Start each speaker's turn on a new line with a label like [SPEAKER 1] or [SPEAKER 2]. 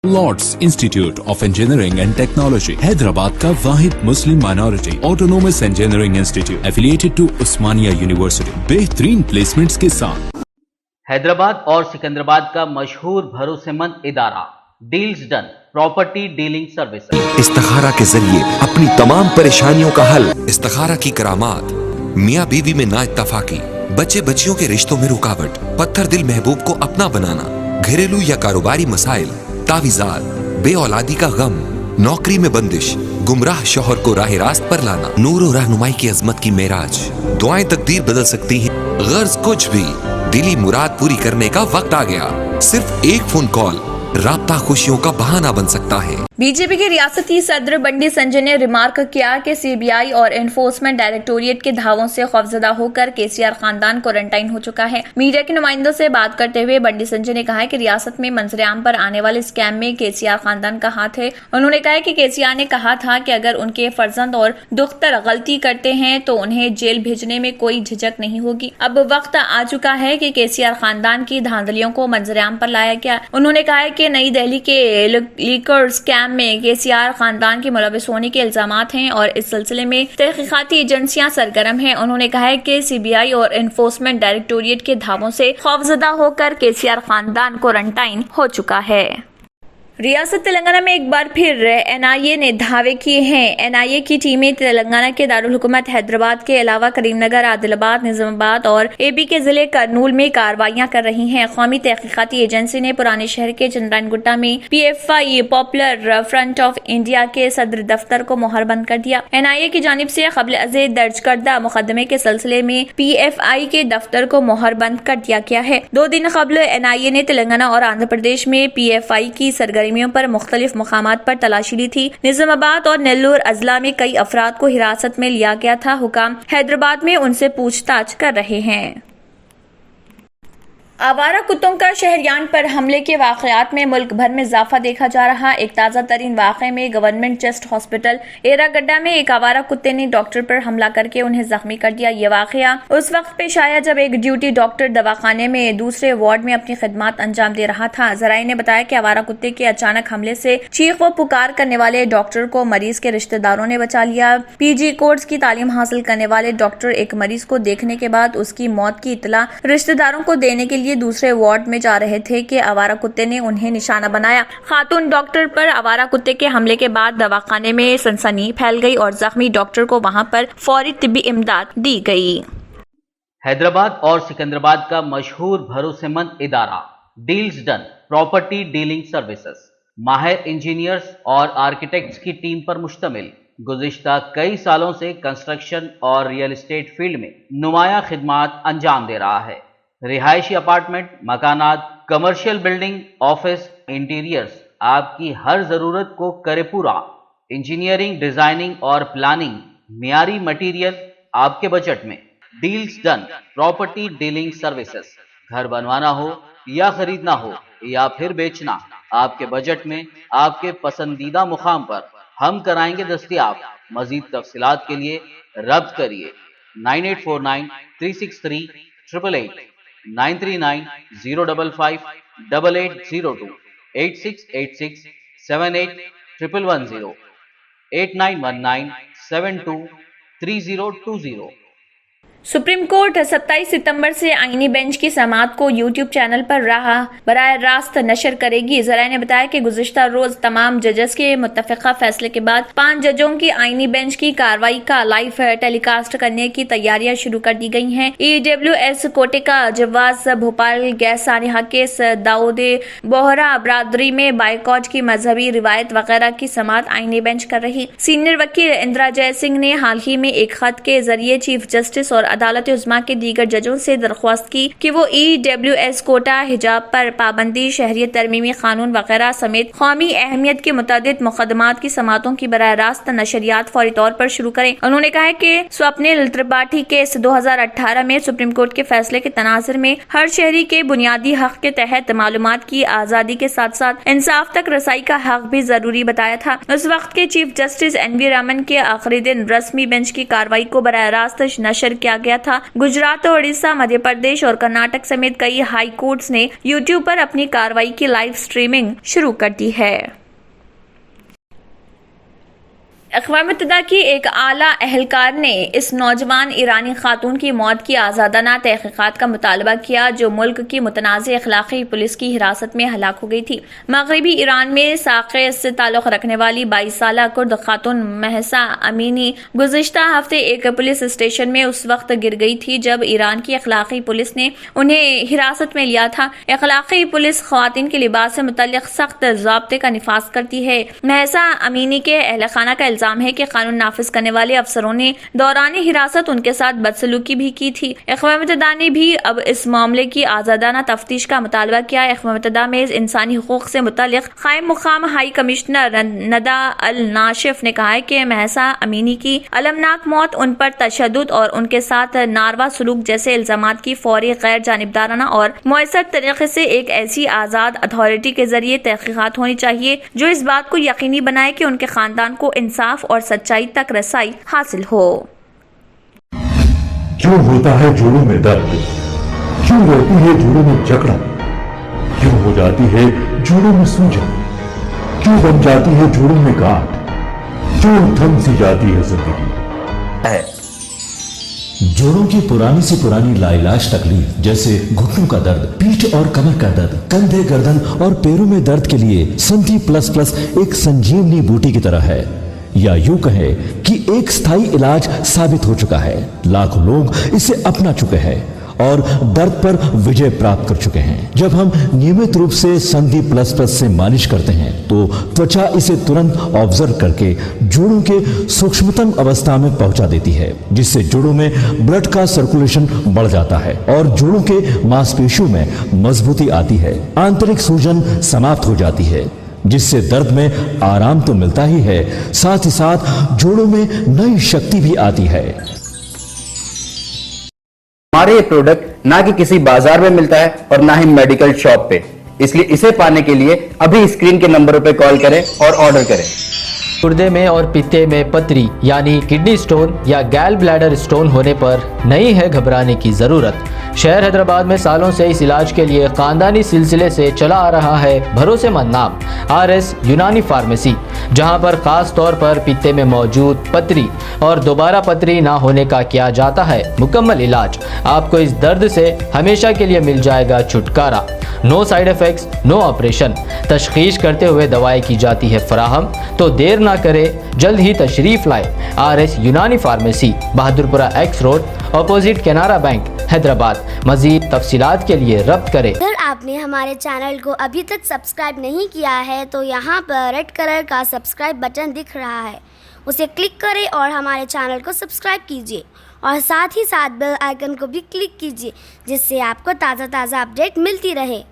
[SPEAKER 1] Lord's institute of engineering and technology Hyderabad का वाहिद मुस्लिम minority autonomous engineering institute affiliated to Osmania university बेहतरीन placements के साथ।
[SPEAKER 2] हैदराबाद और सिकंदराबाद का मशहूर भरोसेमंद इदारा deals done property dealing services.
[SPEAKER 3] इस्तिखारा के जरिए अपनी तमाम परेशानियों का हल। इस्तिखारा की करामात, मियाँ बीवी में ना इत्तफाकी, बच्चे बच्चियों के रिश्तों में रुकावट, पत्थर दिल महबूब को अपना बनाना, घरेलू या कारोबारी मसाइल, तावीज़ात, बे औलादी का गम, नौकरी में बंदिश, गुमराह शौहर को राह रास्त पर लाना, नूर और रहनुमाई की अजमत की मेराज। दुआएं तकदीर बदल सकती हैं, गर्ज कुछ भी, दिली मुराद पूरी करने का वक्त आ गया। सिर्फ एक फोन कॉल राब्ता खुशियों का बहाना बन सकता है।
[SPEAKER 4] बीजेपी के रियासती सदर बंडी संजय ने रिमार्क किया कि सीबीआई और एनफोर्समेंट डायरेक्टोरेट के धावों से खौफजदा होकर केसीआर खानदान क्वारंटाइन हो चुका है। मीडिया के नुमाइंदों से बात करते हुए बंडी संजय ने कहा कि रियासत में मंजरेआम पर आने वाले स्कैम में केसीआर खानदान का हाथ है। उन्होंने कहा कि केसीआर ने कहा था कि अगर उनके फर्जंद और दुख्तर गलती करते हैं तो उन्हें जेल भेजने में कोई झिझक नहीं होगी। अब वक्त आ चुका है कि केसीआर खानदान की धांधलियों को मंजरेआम पर लाया गया। उन्होंने कहा कि नई दिल्ली के लीकर स्कैम में केसीआर खानदान के मुलविस होने के इल्जामात हैं और इस सिलसिले में तहकीकाती एजेंसियां सरगर्म हैं। उन्होंने कहा है कि सीबीआई और एनफोर्समेंट डायरेक्टोरेट के धावों से खौफजदा होकर केसीआर खानदान क्वारंटाइन हो चुका है। रियासत तेलंगाना में एक बार फिर एनआईए ने धावे किए हैं। एनआईए की टीमें तेलंगाना के दारुल हुकूमत हैदराबाद के अलावा करीमनगर, आदिलाबाद, निजामाबाद और एबी के जिले करनूल में कार्रवाइयां कर रही हैं। कौमी तहकीकाती एजेंसी ने पुराने शहर के चंद्रायनगुट्टा में PFI popular front of India के सदर दफ्तर को मोहर बंद कर दिया। एनआईए की जानिब से कबल अज़ेर दर्ज करदा मुकदमे के सिलसिले में पीएफआई के दफ्तर को मोहर बंद कर दिया गया है। 2 दिन कबल एनआईए ने तेलंगाना और आंध्र प्रदेश में पीएफआई की सरगर्मी पर मुख्तलिफ मकामात पर तलाशी ली थी। निजामाबाद और नेल्लोर अजला में कई अफराद को हिरासत में लिया गया था। हुकाम हैदराबाद में उनसे पूछताछ कर रहे हैं। आवारा कुत्तों का शहरियान पर हमले के वाकयात में मुल्क भर में इजाफा देखा जा रहा। एक ताज़ा तरीन वाक़े में गवर्नमेंट चेस्ट हॉस्पिटल एरागड्डा में एक आवारा कुत्ते ने डॉक्टर पर हमला करके उन्हें जख्मी कर दिया। ये वाकया उस वक्त पेश आया जब एक ड्यूटी डॉक्टर दवाखाने में दूसरे वार्ड में अपनी खिदमत अंजाम दे रहा था। जराये ने बताया कि आवारा कुत्ते के अचानक हमले से चीख व पुकार करने वाले डॉक्टर को मरीज के रिश्तेदारों ने बचा लिया। पीजी कोर्स की तालीम हासिल करने वाले डॉक्टर एक मरीज को देखने के बाद उसकी मौत की इतला रिश्तेदारों को देने के लिए दूसरे वार्ड में जा रहे थे कि आवारा कुत्ते ने उन्हें निशाना बनाया। खातून डॉक्टर पर आवारा कुत्ते के हमले के बाद दवाखाने में सनसनी फैल गई और जख्मी डॉक्टर को वहां पर फौरी तिब्बी इमदाद दी गई।
[SPEAKER 2] हैदराबाद और सिकंदराबाद का मशहूर भरोसेमंद इदारा deals done property dealing services माहिर इंजीनियर्स और आर्किटेक्ट्स की टीम पर मुश्तमिल गुज़िश्ता कई सालों से कंस्ट्रक्शन और रियल एस्टेट फील्ड में नुमाया खिदमात अंजाम दे रहा है। रिहायशी अपार्टमेंट, मकानात, कमर्शियल बिल्डिंग, ऑफिस, इंटीरियर्स, आपकी हर जरूरत को करे पूरा। इंजीनियरिंग, डिजाइनिंग और प्लानिंग, मियारी मटेरियल आपके बजट में। Deals done property dealing services. घर बनवाना हो या खरीदना हो या फिर बेचना, आपके बजट में, आपके पसंदीदा मुकाम पर हम कराएंगे दस्तयाब। मजीद तफसीलात के लिए रब्त करिए 9849 363 888 939 055 8802 8686 78 110 8919 72 3020।
[SPEAKER 4] सुप्रीम कोर्ट 27 सितंबर से आईनी बेंच की समाअत को यूट्यूब चैनल पर बराह रास्त नशर करेगी। जराये ने बताया कि गुज़िश्ता रोज तमाम जजेस के मुत्तफ़िक़ा फैसले के बाद 5 जजों की आईनी बेंच की कार्रवाई का लाइव टेलीकास्ट करने की तैयारियां शुरू कर दी गई हैं। EWS कोटे का जवाज, भोपाल गैस सानिहा केस, दाऊद बोहरा बरादरी में बाइकॉट की मजहबी रिवायत वगैरह की समाअत आईनी बेंच कर रही। सीनियर वकील इंदिरा जय सिंह ने हाल ही में एक खत के जरिए चीफ जस्टिस और अदालत उज़्मा के दीगर जजों से दरख्वास्त की कि वो EWS कोटा, हिजाब पर पाबंदी, शहरियत तरमीमी कानून वगैरह समेत कौमी अहमियत के मुतअद्दिद मुकदमात की समातों की बराह रास्त नशरियात फौरी तौर पर शुरू करें। उन्होंने कहा कि स्वप्निल त्रिपाठी केस 2018 में सुप्रीम कोर्ट के फैसले के तनाजुर में हर शहरी के बुनियादी हक के तहत मालूमात की आजादी के साथ साथ इंसाफ तक रसाई का हक भी जरूरी बताया था। उस वक्त के चीफ जस्टिस NV रामन के आखिरी दिन रस्मी बेंच की कार्रवाई को बराह रास्त नशर किया गया था। गुजरात, उड़ीसा, मध्य प्रदेश और कर्नाटक समेत कई हाई कोर्ट्स ने यूट्यूब पर अपनी कार्रवाई की लाइव स्ट्रीमिंग शुरू कर दी है। अक़वाम मुत्तहिदा की एक आला अहलकार ने इस नौजवान ईरानी खातून की मौत की आज़ादाना तहक़ीक़ात का मुतालबा किया जो मुल्क की मुतनाज़ अखलाक़ी पुलिस की हिरासत में हलाक हो गई थी। मग़रिबी ईरान में साक़े से ताल्लुक़ रखने वाली 22 साला कुर्द खातून महसा अमीनी गुज़िश्ता हफ्ते एक पुलिस स्टेशन में उस वक्त गिर गई थी जब ईरान की अखलाक़ी पुलिस ने उन्हें हिरासत में लिया था। अखलाक़ी पुलिस ख़वातीन के लिबास से मुतल्लिक़ सख्त ज़ाब्ते का निफाज़ करती है। महसा अमीनी के अहल खाना का इल्जाम है कि कानून नाफिज करने वाले अफसरों ने दौरान हिरासत उनके साथ बदसलूकी भी की थी। अक़वाम मुत्तहिदा ने भी अब इस मामले की आज़ादाना तफ्तीश का मुतालबा किया। अक़वाम मुत्तहिदा में इंसानी हुकूक से मुतल्लिक़ क़ाइम मुक़ाम हाई कमिश्नर नदा अल नाशिफ ने कहा है कि महसा अमीनी की अलमनाक मौत उन पर तशद्दुद और उनके साथ नारवा सलूक जैसे इल्जामात की फौरी गैर जानिबदाराना और मुयस्सर तरीके से एक ऐसी आज़ाद अथॉरिटी के जरिए तहक़ीक़ात होनी चाहिए जो इस बात को यकीनी बनाए कि उनके ख़ानदान को इंसाफ और सच्चाई तक रसाई हासिल हो।
[SPEAKER 5] क्यों होता है जोड़ों में दर्द, क्यों रहती है जोड़ों में जकड़न, क्यों हो जाती है जोड़ों में सूजन, क्यों बन जाती है जोड़ों में गांठ, क्यों थम सी जाती है जिंदगी। जोड़ों की पुरानी से पुरानी लाइलाज तकलीफ जैसे घुटनों का दर्द, पीठ और कमर का दर्द, कंधे, गर्दन और पैरों में दर्द के लिए संधि प्लस प्लस एक संजीवनी बूटी की तरह है, या यूं कहे कि एक स्थायी इलाज साबित हो चुका है। लाखों लोग इसे अपना चुके हैं और दर्द पर विजय प्राप्त कर चुके हैं। जब हम नियमित रूप से संधि प्लस प्लस से मालिश करते हैं तो त्वचा इसे तुरंत ऑब्जर्व करके जोड़ों के सूक्ष्मतम अवस्था में पहुंचा देती है, जिससे जोड़ों में ब्लड का सर्कुलेशन बढ़ जाता है और जोड़ों के मांसपेशियों में मजबूती आती है। आंतरिक सूजन समाप्त हो जाती है, जिससे दर्द में आराम तो मिलता ही है, साथ ही साथ जोड़ों में नई शक्ति भी आती है।
[SPEAKER 6] हमारे ये प्रोडक्ट ना कि किसी बाजार में मिलता है और ना ही मेडिकल शॉप पे, इसलिए इसे पाने के लिए अभी स्क्रीन के नंबरों पे कॉल करें और ऑर्डर करें।
[SPEAKER 7] गुर्दे में और पित्ते में पथरी यानी किडनी स्टोन या गैल ब्लैडर स्टोन होने पर नहीं है घबराने की ज़रूरत। शहर हैदराबाद में सालों से इस इलाज के लिए खानदानी सिलसिले से चला आ रहा है भरोसेमंद नाम RS यूनानी फार्मेसी, जहां पर खास तौर पर पित्ते में मौजूद पथरी और दोबारा पथरी ना होने का किया जाता है मुकम्मल इलाज। आपको इस दर्द से हमेशा के लिए मिल जाएगा छुटकारा। No side effects, no operation, तशखीस करते हुए दवाएं की जाती है फराहम। तो देर ना करे, जल्द ही तशरीफ लाए RS Unani pharmacy, Bahadurpura X road, opposite Canara bank, Hyderabad. मजीद तफसीलात के लिए रब्त करें।
[SPEAKER 8] अगर आपने हमारे चैनल को अभी तक सब्सक्राइब नहीं किया है तो यहाँ पर रेड कलर का सब्सक्राइब बटन दिख रहा है, उसे क्लिक करें और हमारे चैनल को सब्सक्राइब कीजिए और साथ ही साथ बेल आइकन को भी क्लिक कीजिए, जिससे आपको ताज़ा अपडेट मिलती रहे।